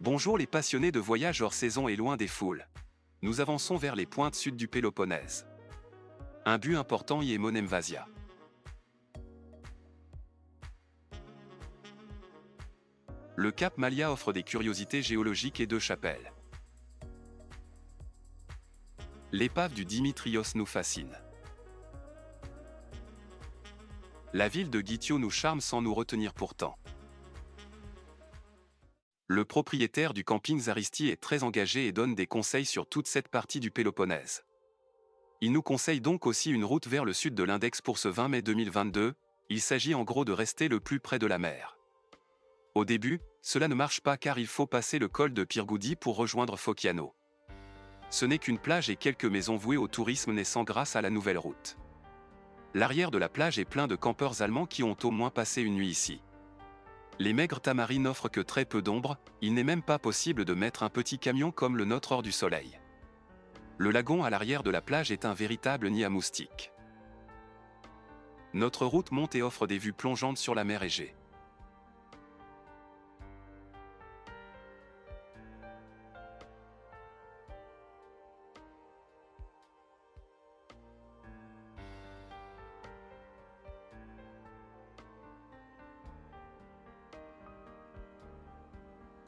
Bonjour les passionnés de voyage hors saison et loin des foules. Nous avançons vers les pointes sud du Péloponnèse. Un but important y est Monemvasia. Le cap Malia offre des curiosités géologiques et deux chapelles. L'épave du Dimitrios nous fascine. La ville de Gitio nous charme sans nous retenir pourtant. Le propriétaire du camping Zaristi est très engagé et donne des conseils sur toute cette partie du Péloponnèse. Il nous conseille donc aussi une route vers le sud de l'Index pour ce 20 mai 2022, il s'agit en gros de rester le plus près de la mer. Au début, cela ne marche pas car il faut passer le col de Pirgoudi pour rejoindre Focchiano. Ce n'est qu'une plage et quelques maisons vouées au tourisme naissant grâce à la nouvelle route. L'arrière de la plage est plein de campeurs allemands qui ont au moins passé une nuit ici. Les maigres tamaris n'offrent que très peu d'ombre, il n'est même pas possible de mettre un petit camion comme le nôtre hors du soleil. Le lagon à l'arrière de la plage est un véritable nid à moustiques. Notre route monte et offre des vues plongeantes sur la mer Égée.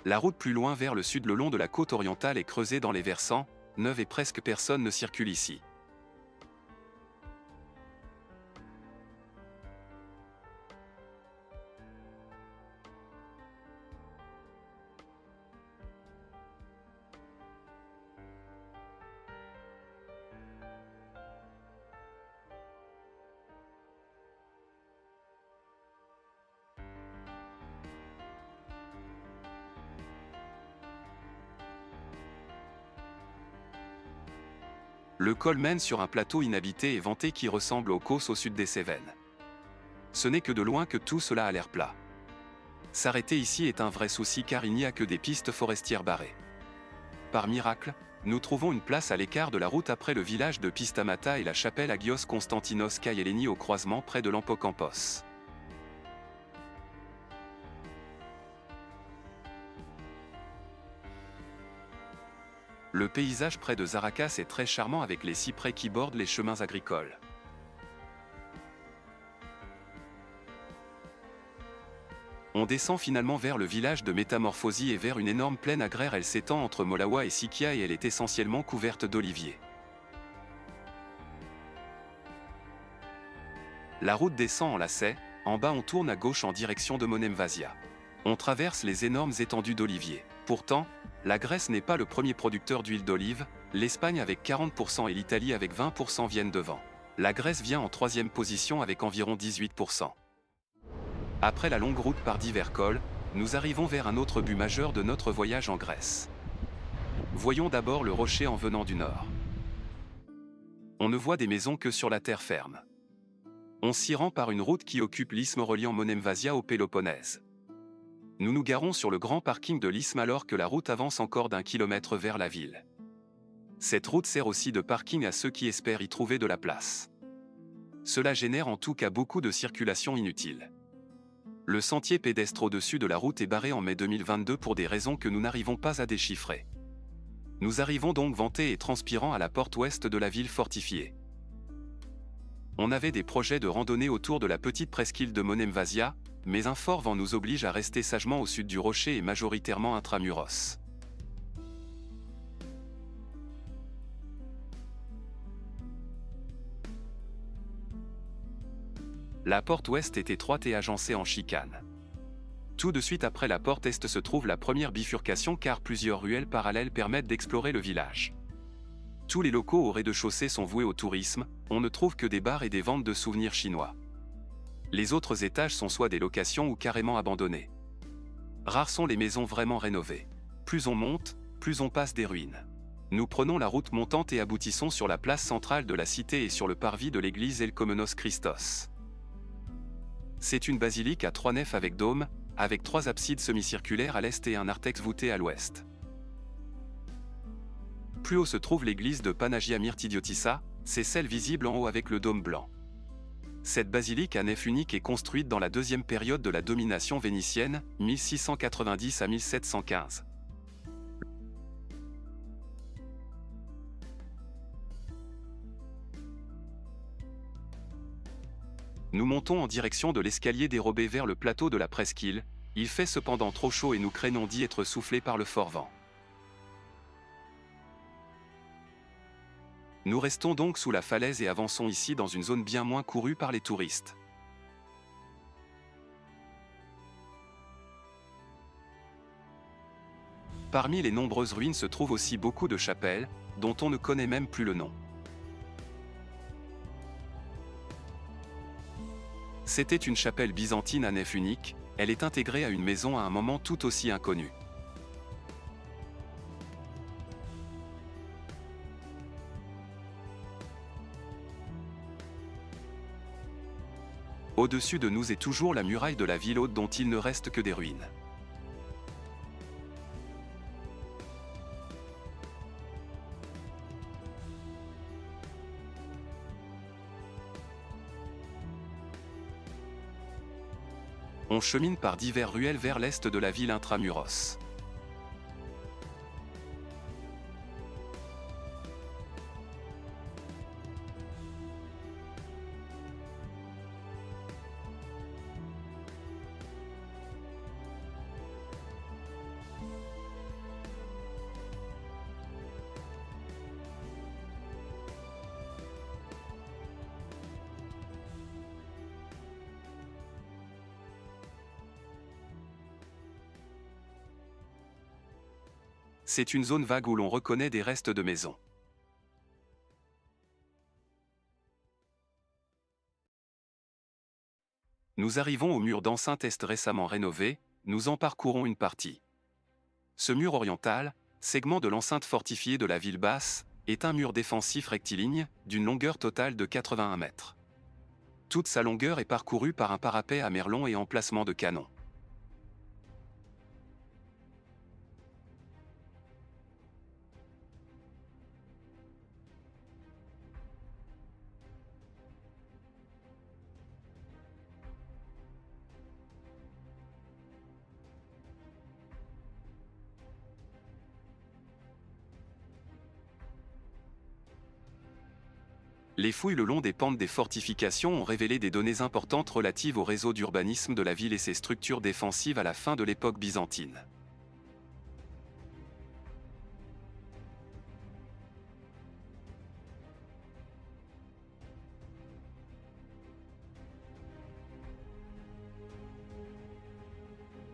La route plus loin vers le sud le long de la côte orientale est creusée dans les versants, neuve et presque personne ne circule ici. Le col mène sur un plateau inhabité et vanté qui ressemble aux Causses au sud des Cévennes. Ce n'est que de loin que tout cela a l'air plat. S'arrêter ici est un vrai souci car il n'y a que des pistes forestières barrées. Par miracle, nous trouvons une place à l'écart de la route après le village de Pistamata et la chapelle Agios Konstantinos Kaieleni au croisement près de l'Ampocampos. Le paysage près de Zaracas est très charmant avec les cyprès qui bordent les chemins agricoles. On descend finalement vers le village de Métamorphosie et vers une énorme plaine agraire. Elle s'étend entre Molawa et Sikia et elle est essentiellement couverte d'oliviers. La route descend en lacet, en bas on tourne à gauche en direction de Monemvasia. On traverse les énormes étendues d'oliviers. Pourtant, la Grèce n'est pas le premier producteur d'huile d'olive, l'Espagne avec 40% et l'Italie avec 20% viennent devant. La Grèce vient en troisième position avec environ 18%. Après la longue route par divers cols, nous arrivons vers un autre but majeur de notre voyage en Grèce. Voyons d'abord le rocher en venant du nord. On ne voit des maisons que sur la terre ferme. On s'y rend par une route qui occupe l'isthme reliant Monemvasia au Péloponnèse. Nous nous garons sur le grand parking de l'isthme alors que la route avance encore d'1 kilomètre vers la ville. Cette route sert aussi de parking à ceux qui espèrent y trouver de la place. Cela génère en tout cas beaucoup de circulation inutile. Le sentier pédestre au-dessus de la route est barré en mai 2022 pour des raisons que nous n'arrivons pas à déchiffrer. Nous arrivons donc vantés et transpirants à la porte ouest de la ville fortifiée. On avait des projets de randonnée autour de la petite presqu'île de Monemvasia, mais un fort vent nous oblige à rester sagement au sud du rocher et majoritairement intramuros. La porte ouest est étroite et agencée en chicane. Tout de suite après la porte est se trouve la première bifurcation car plusieurs ruelles parallèles permettent d'explorer le village. Tous les locaux au rez-de-chaussée sont voués au tourisme, on ne trouve que des bars et des ventes de souvenirs chinois. Les autres étages sont soit des locations ou carrément abandonnés. Rares sont les maisons vraiment rénovées. Plus on monte, plus on passe des ruines. Nous prenons la route montante et aboutissons sur la place centrale de la cité et sur le parvis de l'église Elkomenos Christos. C'est une basilique à 3 nefs avec dôme, avec 3 absides semi-circulaires à l'est et un narthex voûté à l'ouest. Plus haut se trouve l'église de Panagia Myrtidiotissa, c'est celle visible en haut avec le dôme blanc. Cette basilique à nef unique est construite dans la deuxième période de la domination vénitienne, 1690 à 1715. Nous montons en direction de l'escalier dérobé vers le plateau de la presqu'île. Il fait cependant trop chaud et nous craignons d'y être soufflés par le fort vent. Nous restons donc sous la falaise et avançons ici dans une zone bien moins courue par les touristes. Parmi les nombreuses ruines se trouvent aussi beaucoup de chapelles, dont on ne connaît même plus le nom. C'était une chapelle byzantine à nef unique, elle est intégrée à une maison à un moment tout aussi inconnu. Au-dessus de nous est toujours la muraille de la ville haute dont il ne reste que des ruines. On chemine par divers ruelles vers l'est de la ville intramuros. C'est une zone vague où l'on reconnaît des restes de maisons. Nous arrivons au mur d'enceinte est récemment rénové, nous en parcourons une partie. Ce mur oriental, segment de l'enceinte fortifiée de la ville basse, est un mur défensif rectiligne, d'une longueur totale de 81 mètres. Toute sa longueur est parcourue par un parapet à merlons et emplacement de canons. Les fouilles le long des pentes des fortifications ont révélé des données importantes relatives au réseau d'urbanisme de la ville et ses structures défensives à la fin de l'époque byzantine.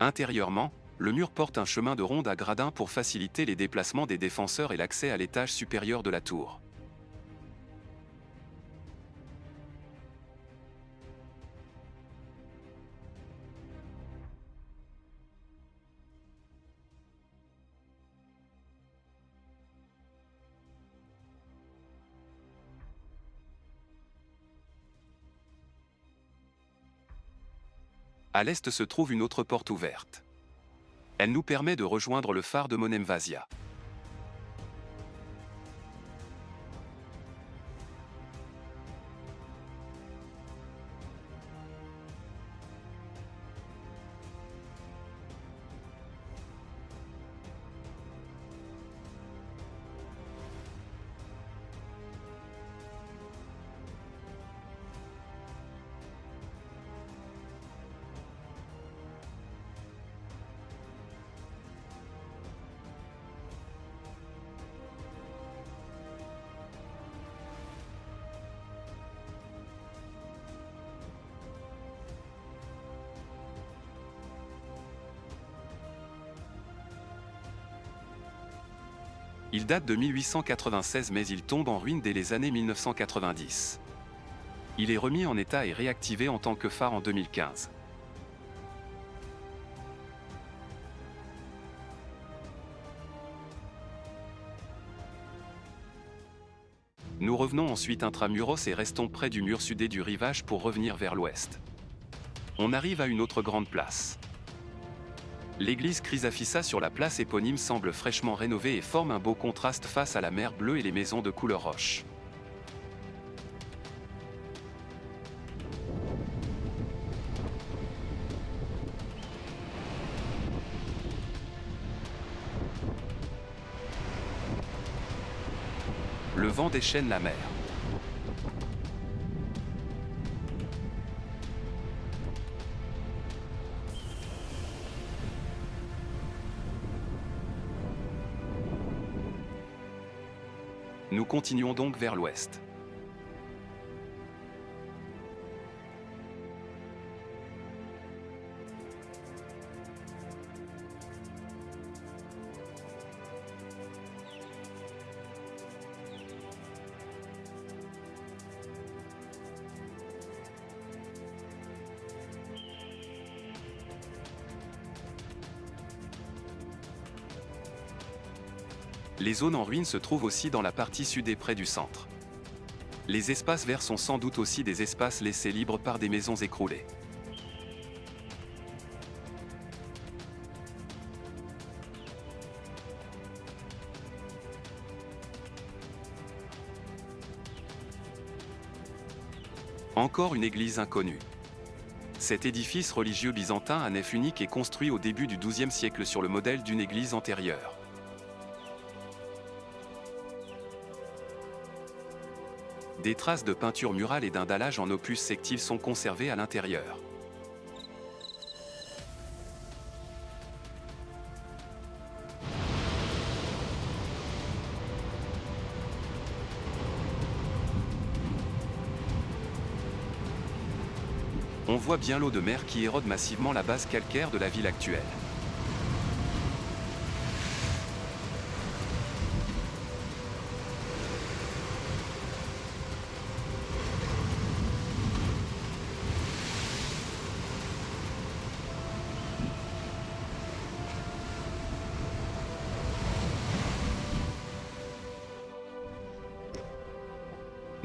Intérieurement, le mur porte un chemin de ronde à gradins pour faciliter les déplacements des défenseurs et l'accès à l'étage supérieur de la tour. À l'est se trouve une autre porte ouverte. Elle nous permet de rejoindre le phare de Monemvasia. Il date de 1896 mais il tombe en ruine dès les années 1990. Il est remis en état et réactivé en tant que phare en 2015. Nous revenons ensuite intramuros et restons près du mur sudé du rivage pour revenir vers l'ouest. On arrive à une autre grande place. L'église Chrysafissa sur la place éponyme semble fraîchement rénovée et forme un beau contraste face à la mer bleue et les maisons de couleur roche. Le vent déchaîne la mer. Nous continuons donc vers l'ouest. Les zones en ruine se trouvent aussi dans la partie sud et près du centre. Les espaces verts sont sans doute aussi des espaces laissés libres par des maisons écroulées. Encore une église inconnue. Cet édifice religieux byzantin à nef unique est construit au début du XIIe siècle sur le modèle d'une église antérieure. Des traces de peinture murale et d'un dallage en opus sectile sont conservées à l'intérieur. On voit bien l'eau de mer qui érode massivement la base calcaire de la ville actuelle.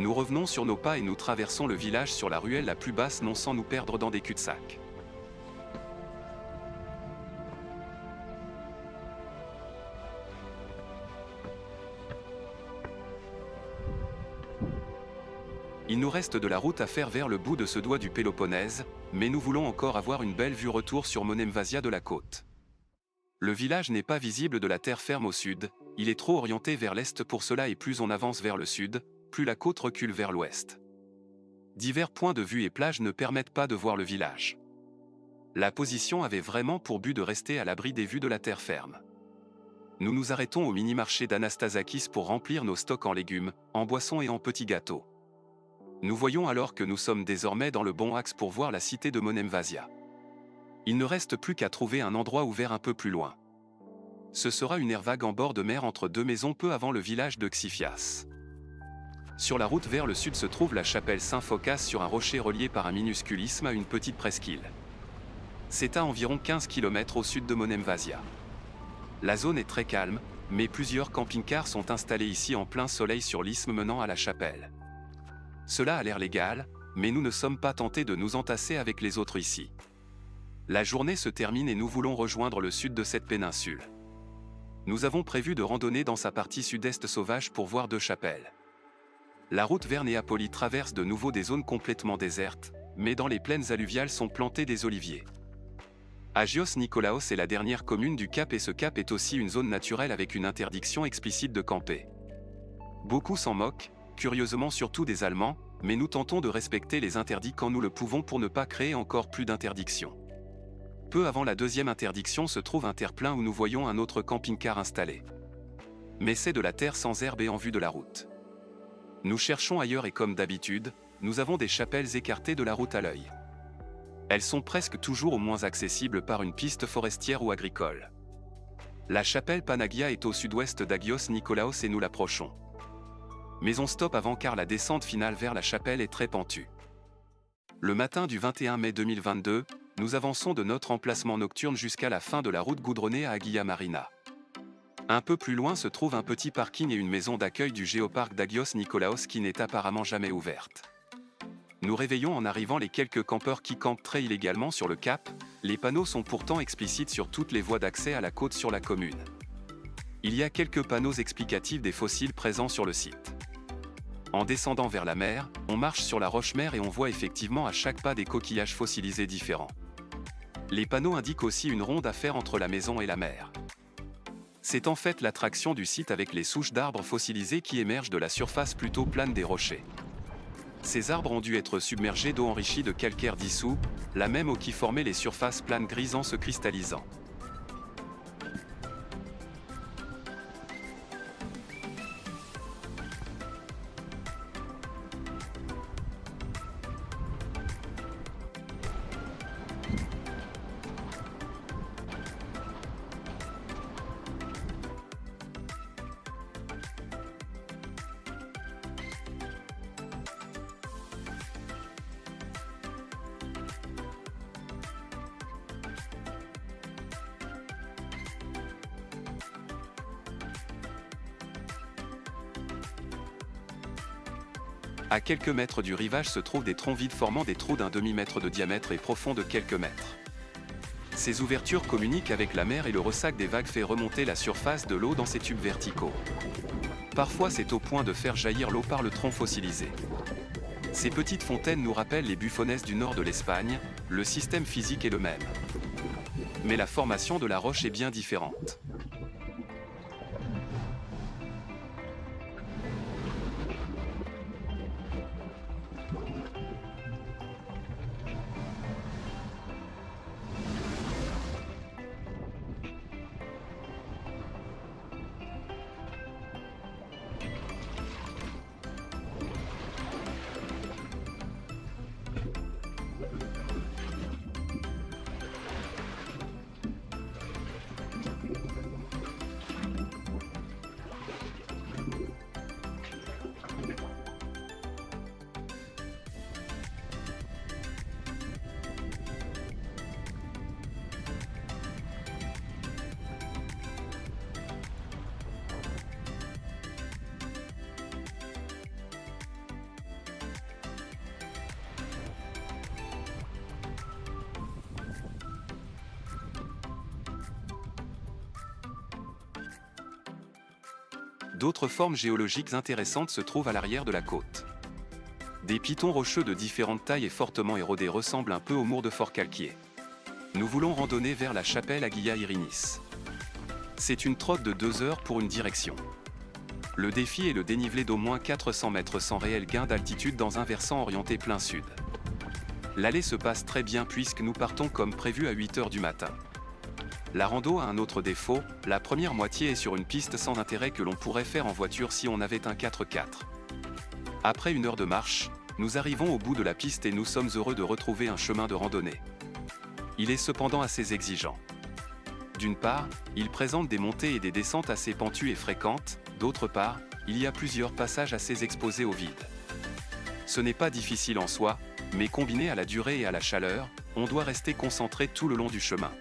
Nous revenons sur nos pas et nous traversons le village sur la ruelle la plus basse non sans nous perdre dans des cul-de-sac. Il nous reste de la route à faire vers le bout de ce doigt du Péloponnèse, mais nous voulons encore avoir une belle vue retour sur Monemvasia de la côte. Le village n'est pas visible de la terre ferme au sud, il est trop orienté vers l'est pour cela et plus on avance vers le sud, plus la côte recule vers l'ouest. Divers points de vue et plages ne permettent pas de voir le village. La position avait vraiment pour but de rester à l'abri des vues de la terre ferme. Nous nous arrêtons au mini-marché d'Anastasakis pour remplir nos stocks en légumes, en boissons et en petits gâteaux. Nous voyons alors que nous sommes désormais dans le bon axe pour voir la cité de Monemvasia. Il ne reste plus qu'à trouver un endroit ouvert un peu plus loin. Ce sera une aire vague en bord de mer entre deux maisons peu avant le village de Xifias. Sur la route vers le sud se trouve la chapelle Saint-Phocas sur un rocher relié par un minuscule isthme à une petite presqu'île. C'est à environ 15 km au sud de Monemvasia. La zone est très calme, mais plusieurs camping-cars sont installés ici en plein soleil sur l'isthme menant à la chapelle. Cela a l'air légal, mais nous ne sommes pas tentés de nous entasser avec les autres ici. La journée se termine et nous voulons rejoindre le sud de cette péninsule. Nous avons prévu de randonner dans sa partie sud-est sauvage pour voir deux chapelles. La route vers Néapoli traverse de nouveau des zones complètement désertes, mais dans les plaines alluviales sont plantés des oliviers. Agios Nikolaos est la dernière commune du Cap et ce cap est aussi une zone naturelle avec une interdiction explicite de camper. Beaucoup s'en moquent, curieusement surtout des Allemands, mais nous tentons de respecter les interdits quand nous le pouvons pour ne pas créer encore plus d'interdictions. Peu avant la deuxième interdiction se trouve un terre-plein où nous voyons un autre camping-car installé. Mais c'est de la terre sans herbe et en vue de la route. Nous cherchons ailleurs et comme d'habitude, nous avons des chapelles écartées de la route à l'œil. Elles sont presque toujours au moins accessibles par une piste forestière ou agricole. La chapelle Panagia est au sud-ouest d'Agios Nikolaos et nous l'approchons. Mais on stoppe avant car la descente finale vers la chapelle est très pentue. Le matin du 21 mai 2022, nous avançons de notre emplacement nocturne jusqu'à la fin de la route goudronnée à Agia Marina. Un peu plus loin se trouve un petit parking et une maison d'accueil du géoparc d'Agios Nikolaos qui n'est apparemment jamais ouverte. Nous réveillons en arrivant les quelques campeurs qui campent très illégalement sur le cap, les panneaux sont pourtant explicites sur toutes les voies d'accès à la côte sur la commune. Il y a quelques panneaux explicatifs des fossiles présents sur le site. En descendant vers la mer, on marche sur la roche-mer et on voit effectivement à chaque pas des coquillages fossilisés différents. Les panneaux indiquent aussi une ronde à faire entre la maison et la mer. C'est en fait l'attraction du site avec les souches d'arbres fossilisés qui émergent de la surface plutôt plane des rochers. Ces arbres ont dû être submergés d'eau enrichie de calcaire dissous, la même eau qui formait les surfaces planes grises en se cristallisant. À quelques mètres du rivage se trouvent des troncs vides formant des trous d'un demi-mètre de diamètre et profonds de quelques mètres. Ces ouvertures communiquent avec la mer et le ressac des vagues fait remonter la surface de l'eau dans ces tubes verticaux. Parfois c'est au point de faire jaillir l'eau par le tronc fossilisé. Ces petites fontaines nous rappellent les bufones du nord de l'Espagne, le système physique est le même. Mais la formation de la roche est bien différente. D'autres formes géologiques intéressantes se trouvent à l'arrière de la côte. Des pitons rocheux de différentes tailles et fortement érodés ressemblent un peu aux murs de Fort Calquier. Nous voulons randonner vers la chapelle Aguilla Irinis. C'est une trotte de 2 heures pour une direction. Le défi est le dénivelé d'au moins 400 mètres sans réel gain d'altitude dans un versant orienté plein sud. L'allée se passe très bien puisque nous partons comme prévu à 8 heures du matin. La rando a un autre défaut, la première moitié est sur une piste sans intérêt que l'on pourrait faire en voiture si on avait un 4x4. Après 1 heure de marche, nous arrivons au bout de la piste et nous sommes heureux de retrouver un chemin de randonnée. Il est cependant assez exigeant. D'une part, il présente des montées et des descentes assez pentues et fréquentes, d'autre part, il y a plusieurs passages assez exposés au vide. Ce n'est pas difficile en soi, mais combiné à la durée et à la chaleur, on doit rester concentré tout le long du chemin.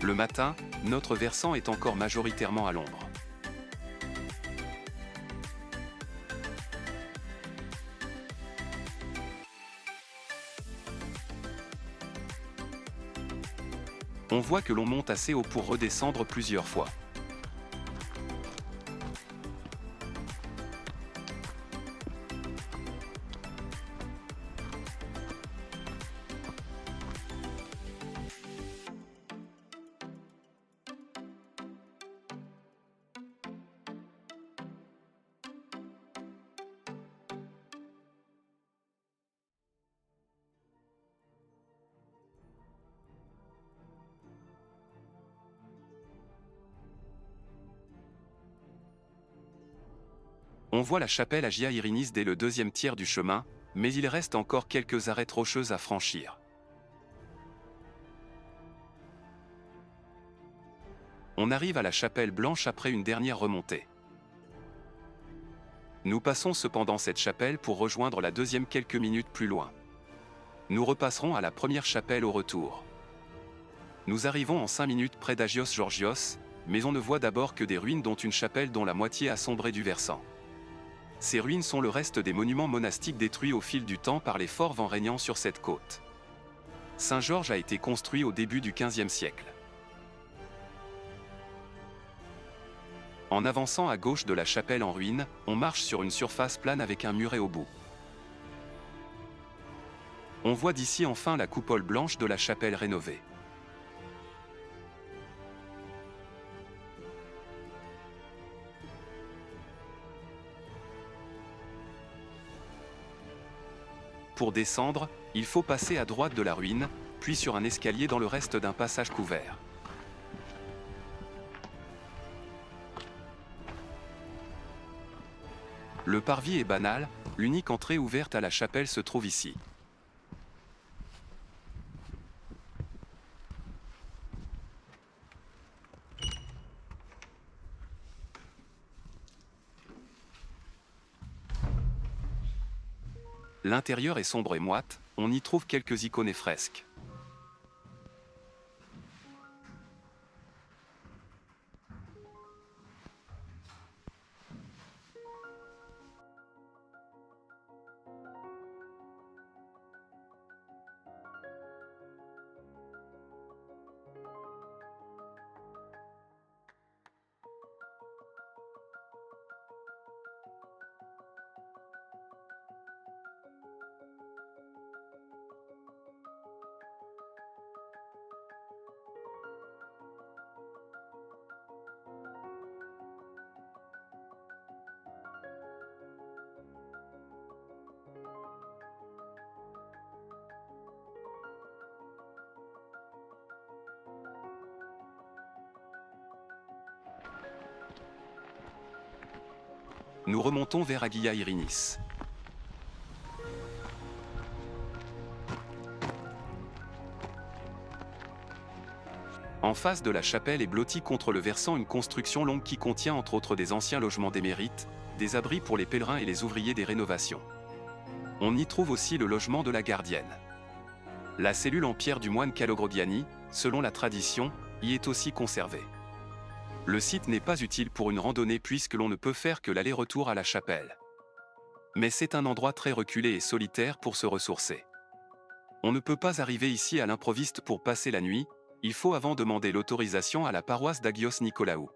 Le matin, notre versant est encore majoritairement à l'ombre. On voit que l'on monte assez haut pour redescendre plusieurs fois. On voit la chapelle Aguilla Irinis dès le deuxième tiers du chemin, mais il reste encore quelques arêtes rocheuses à franchir. On arrive à la chapelle blanche après une dernière remontée. Nous passons cependant cette chapelle pour rejoindre la deuxième quelques minutes plus loin. Nous repasserons à la première chapelle au retour. Nous arrivons en 5 minutes près d'Agios Georgios, mais on ne voit d'abord que des ruines dont une chapelle dont la moitié a sombré du versant. Ces ruines sont le reste des monuments monastiques détruits au fil du temps par les forts vents régnant sur cette côte. Saint-Georges a été construit au début du XVe siècle. En avançant à gauche de la chapelle en ruine, on marche sur une surface plane avec un muret au bout. On voit d'ici enfin la coupole blanche de la chapelle rénovée. Pour descendre, il faut passer à droite de la ruine, puis sur un escalier dans le reste d'un passage couvert. Le parvis est banal, l'unique entrée ouverte à la chapelle se trouve ici. L'intérieur est sombre et moite, on y trouve quelques icônes et fresques. Nous remontons vers Agia Irinis. En face de la chapelle est blottie contre le versant une construction longue qui contient entre autres des anciens logements d'émérites, des abris pour les pèlerins et les ouvriers des rénovations. On y trouve aussi le logement de la gardienne. La cellule en pierre du moine Calogrogiani, selon la tradition, y est aussi conservée. Le site n'est pas utile pour une randonnée puisque l'on ne peut faire que l'aller-retour à la chapelle. Mais c'est un endroit très reculé et solitaire pour se ressourcer. On ne peut pas arriver ici à l'improviste pour passer la nuit, il faut avant demander l'autorisation à la paroisse d'Agios Nikolaou.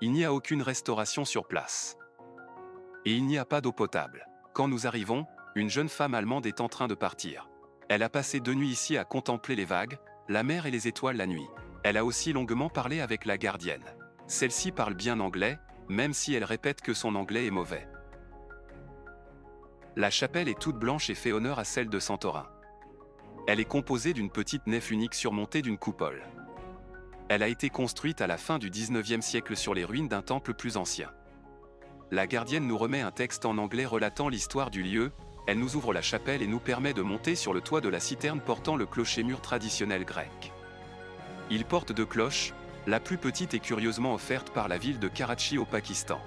Il n'y a aucune restauration sur place. Et il n'y a pas d'eau potable. Quand nous arrivons, une jeune femme allemande est en train de partir. Elle a passé 2 nuits ici à contempler les vagues, la mer et les étoiles la nuit. Elle a aussi longuement parlé avec la gardienne. Celle-ci parle bien anglais, même si elle répète que son anglais est mauvais. La chapelle est toute blanche et fait honneur à celle de Santorin. Elle est composée d'une petite nef unique surmontée d'une coupole. Elle a été construite à la fin du XIXe siècle sur les ruines d'un temple plus ancien. La gardienne nous remet un texte en anglais relatant l'histoire du lieu, elle nous ouvre la chapelle et nous permet de monter sur le toit de la citerne portant le clocher-mur traditionnel grec. Il porte 2 cloches, la plus petite est curieusement offerte par la ville de Karachi au Pakistan.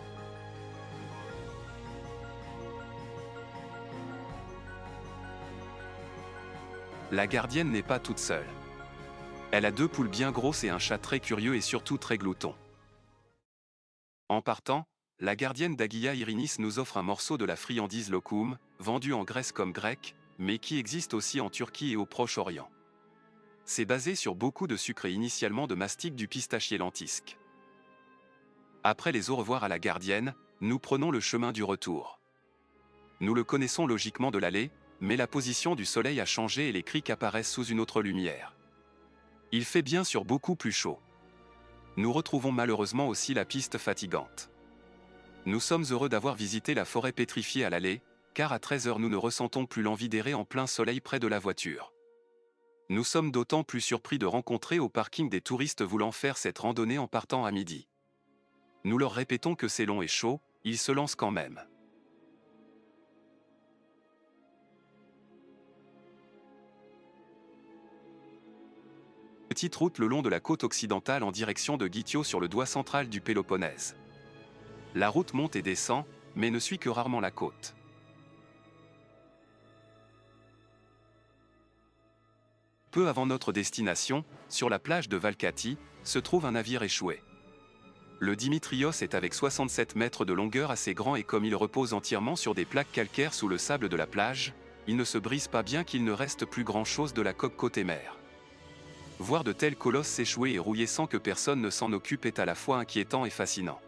La gardienne n'est pas toute seule. Elle a 2 poules bien grosses et un chat très curieux et surtout très glouton. En partant, la gardienne d'Agia Irinis nous offre un morceau de la friandise lokoum, vendue en Grèce comme grec, mais qui existe aussi en Turquie et au Proche-Orient. C'est basé sur beaucoup de sucre et initialement de mastic du pistachier lentisque. Après les au revoir à la gardienne, nous prenons le chemin du retour. Nous le connaissons logiquement de l'aller, mais la position du soleil a changé et les criques apparaissent sous une autre lumière. Il fait bien sûr beaucoup plus chaud. Nous retrouvons malheureusement aussi la piste fatigante. Nous sommes heureux d'avoir visité la forêt pétrifiée à l'aller, car à 13 h nous ne ressentons plus l'envie d'errer en plein soleil près de la voiture. Nous sommes d'autant plus surpris de rencontrer au parking des touristes voulant faire cette randonnée en partant à midi. Nous leur répétons que c'est long et chaud, ils se lancent quand même. Petite route le long de la côte occidentale en direction de Gitio sur le doigt central du Péloponnèse. La route monte et descend, mais ne suit que rarement la côte. Peu avant notre destination, sur la plage de Valkati, se trouve un navire échoué. Le Dimitrios est avec 67 mètres de longueur assez grand et comme il repose entièrement sur des plaques calcaires sous le sable de la plage, il ne se brise pas bien qu'il ne reste plus grand-chose de la coque côté mer. Voir de tels colosses s'échouer et rouiller sans que personne ne s'en occupe est à la fois inquiétant et fascinant.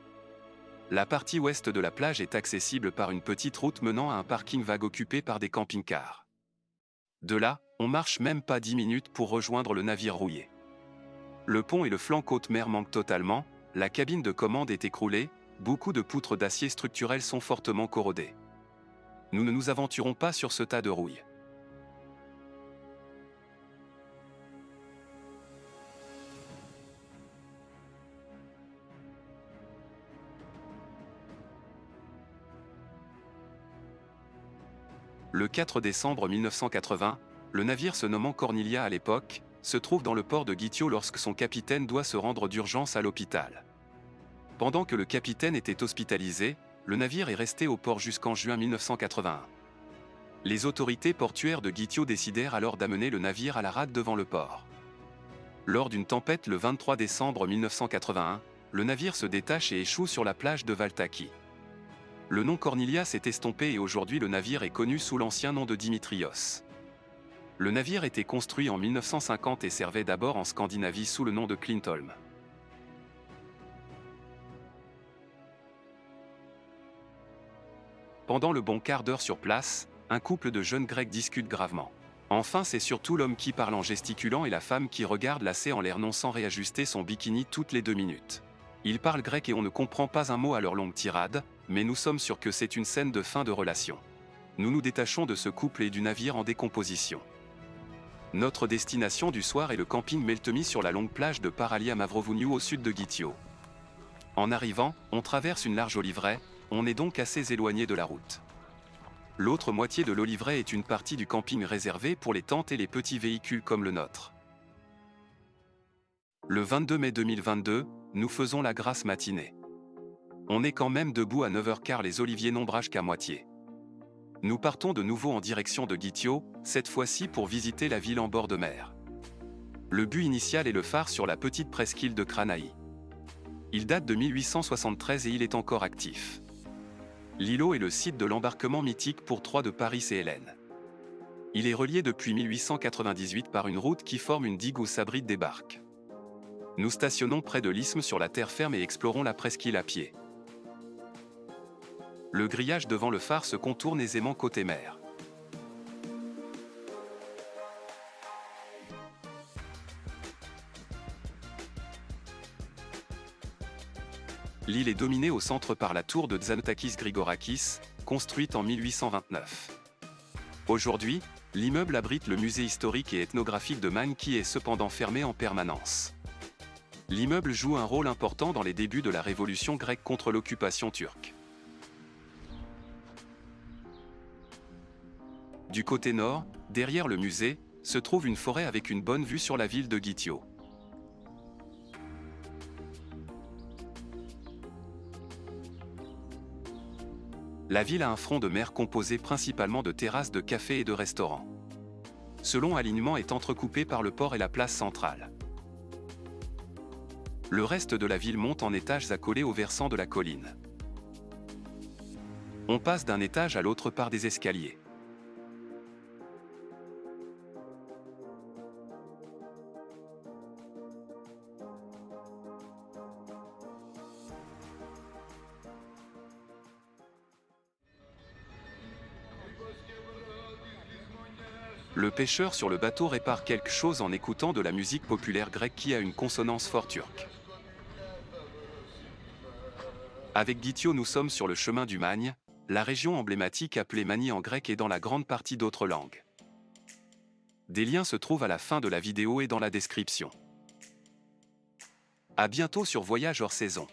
La partie ouest de la plage est accessible par une petite route menant à un parking vague occupé par des camping-cars. De là, on marche même pas 10 minutes pour rejoindre le navire rouillé. Le pont et le flanc côte-mer manquent totalement, la cabine de commande est écroulée, beaucoup de poutres d'acier structurel sont fortement corrodées. Nous ne nous aventurons pas sur ce tas de rouille. Le 4 décembre 1980, le navire se nommant Cornelia à l'époque, se trouve dans le port de Gitio lorsque son capitaine doit se rendre d'urgence à l'hôpital. Pendant que le capitaine était hospitalisé, le navire est resté au port jusqu'en juin 1981. Les autorités portuaires de Gitio décidèrent alors d'amener le navire à la rade devant le port. Lors d'une tempête le 23 décembre 1981, le navire se détache et échoue sur la plage de Valtaki. Le nom Cornelia s'est estompé et aujourd'hui le navire est connu sous l'ancien nom de Dimitrios. Le navire était construit en 1950 et servait d'abord en Scandinavie sous le nom de Klintholm. Pendant le bon quart d'heure sur place, un couple de jeunes Grecs discute gravement. Enfin, c'est surtout l'homme qui parle en gesticulant et la femme qui regarde lassée en l'air non sans réajuster son bikini toutes les 2 minutes. Ils parlent grec et on ne comprend pas un mot à leur longue tirade, mais nous sommes sûrs que c'est une scène de fin de relation. Nous nous détachons de ce couple et du navire en décomposition. Notre destination du soir est le camping Meltemi sur la longue plage de Paralia Mavrovouniou au sud de Gitio. En arrivant, on traverse une large oliveraie, On est donc assez éloigné de la route. L'autre moitié de l'Olivret est une partie du camping réservé pour les tentes et les petits véhicules comme le nôtre. Le 22 mai 2022, nous faisons la grasse matinée. On est quand même debout à 9h15, les oliviers n'ombragent qu'à moitié. Nous partons de nouveau en direction de Guitio, cette fois-ci pour visiter la ville en bord de mer. Le but initial est le phare sur la petite presqu'île de Cranaï. Il date de 1873 et il est encore actif. L'îlot est le site de l'embarquement mythique pour Troie de Paris et Hélène. Il est relié depuis 1898 par une route qui forme une digue où s'abritent des barques. Nous stationnons près de l'isthme sur la terre ferme et explorons la presqu'île à pied. Le grillage devant le phare se contourne aisément côté mer. L'île est dominée au centre par la tour de Xanotakis Grigorakis, construite en 1829. Aujourd'hui, l'immeuble abrite le musée historique et ethnographique de Man qui est cependant fermé en permanence. L'immeuble joue un rôle important dans les débuts de la révolution grecque contre l'occupation turque. Du côté nord, derrière le musée, se trouve une forêt avec une bonne vue sur la ville de Guitio. La ville a un front de mer composé principalement de terrasses de cafés et de restaurants. Ce long alignement est entrecoupé par le port et la place centrale. Le reste de la ville monte en étages accolés au versant de la colline. On passe d'un étage à l'autre par des escaliers. Le pêcheur sur le bateau répare quelque chose en écoutant de la musique populaire grecque qui a une consonance fort turque. Avec Guitio, nous sommes sur le chemin du Magne, la région emblématique appelée Mani en grec et dans la grande partie d'autres langues. Des liens se trouvent à la fin de la vidéo et dans la description. À bientôt sur Voyage hors saison.